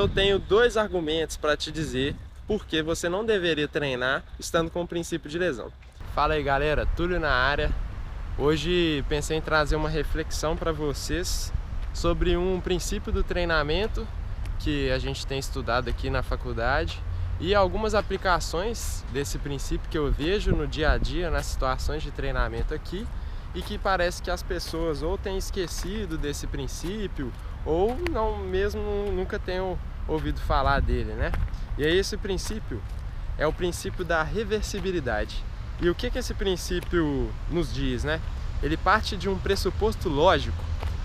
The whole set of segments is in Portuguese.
eu tenho dois argumentos para te dizer por que você não deveria treinar estando com o princípio de lesão. Fala aí galera, Túlio na área. Hoje pensei em trazer uma reflexão para vocês sobre um princípio do treinamento que a gente tem estudado aqui na faculdade e algumas aplicações desse princípio que eu vejo no dia a dia, nas situações de treinamento aqui, e que parece que as pessoas ou têm esquecido desse princípio ou não mesmo nunca tenham ouvido falar dele, né? E aí esse princípio é o princípio da reversibilidade. E o que esse princípio nos diz, né? Ele parte de um pressuposto lógico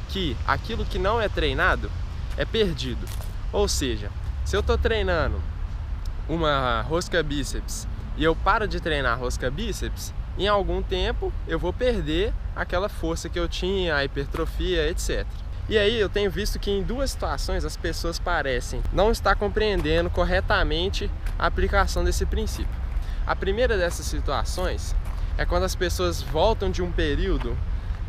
que aquilo que não é treinado é perdido. Ou seja, se eu estou treinando uma rosca bíceps e eu paro de treinar rosca bíceps, em algum tempo eu vou perder aquela força que eu tinha, a hipertrofia, etc. E aí eu tenho visto que em duas situações as pessoas parecem não estar compreendendo corretamente a aplicação desse princípio. A primeira dessas situações é quando as pessoas voltam de um período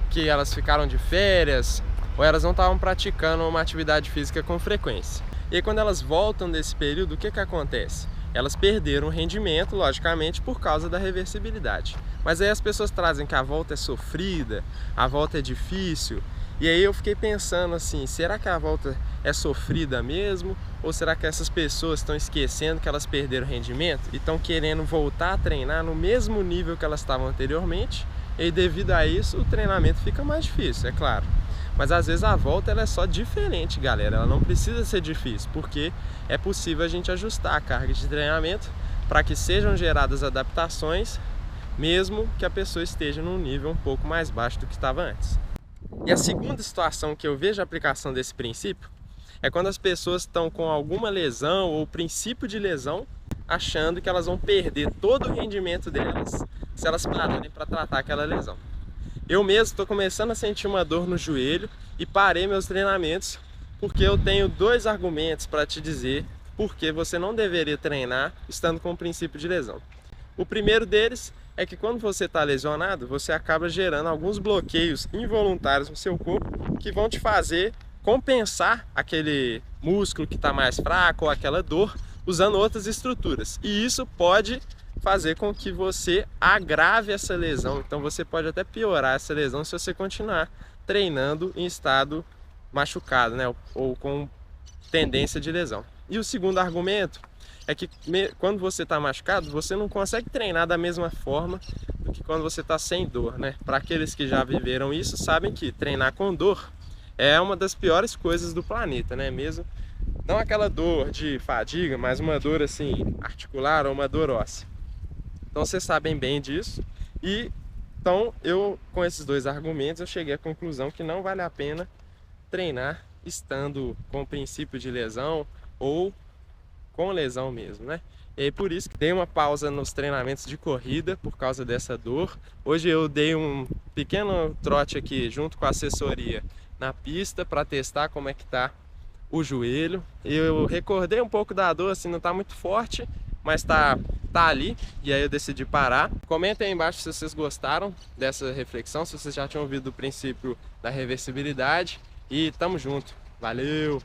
que elas ficaram de férias ou elas não estavam praticando uma atividade física com frequência. E aí, quando elas voltam desse período, o que acontece? Elas perderam rendimento, logicamente, por causa da reversibilidade. Mas aí as pessoas trazem que a volta é sofrida, a volta é difícil. E aí eu fiquei pensando assim, será que a volta é sofrida mesmo? Ou será que essas pessoas estão esquecendo que elas perderam rendimento e estão querendo voltar a treinar no mesmo nível que elas estavam anteriormente? E devido a isso o treinamento fica mais difícil, é claro. Mas às vezes a volta ela é só diferente, galera. Ela não precisa ser difícil, porque é possível a gente ajustar a carga de treinamento para que sejam geradas adaptações, mesmo que a pessoa esteja num nível um pouco mais baixo do que estava antes. E a segunda situação que eu vejo a aplicação desse princípio é quando as pessoas estão com alguma lesão ou princípio de lesão, achando que elas vão perder todo o rendimento delas se elas pararem para tratar aquela lesão. Eu mesmo estou começando a sentir uma dor no joelho e parei meus treinamentos porque eu tenho dois argumentos para te dizer por que você não deveria treinar estando com o princípio de lesão. O primeiro deles é que quando você está lesionado, você acaba gerando alguns bloqueios involuntários no seu corpo que vão te fazer compensar aquele músculo que está mais fraco ou aquela dor usando outras estruturas. E isso pode fazer com que você agrave essa lesão. Então você pode até piorar essa lesão se você continuar treinando em estado machucado, né? Ou com tendência de lesão. E o segundo argumento é que quando você está machucado, você não consegue treinar da mesma forma do que quando você está sem dor, né? Para aqueles que já viveram isso, sabem que treinar com dor é uma das piores coisas do planeta, né? Mesmo não aquela dor de fadiga, mas uma dor assim articular ou uma dor óssea. Então vocês sabem bem disso. E então eu, com esses dois argumentos, eu cheguei à conclusão que não vale a pena treinar estando com princípio de lesão ou com lesão mesmo, né? E aí, por isso que dei uma pausa nos treinamentos de corrida por causa dessa dor. Hoje eu dei um pequeno trote aqui junto com a assessoria na pista para testar como é que tá o joelho. Eu recordei um pouco da dor, assim, não tá muito forte, mas tá ali, e aí eu decidi parar. Comentem aí embaixo se vocês gostaram dessa reflexão, se vocês já tinham ouvido o princípio da reversibilidade, e tamo junto, valeu!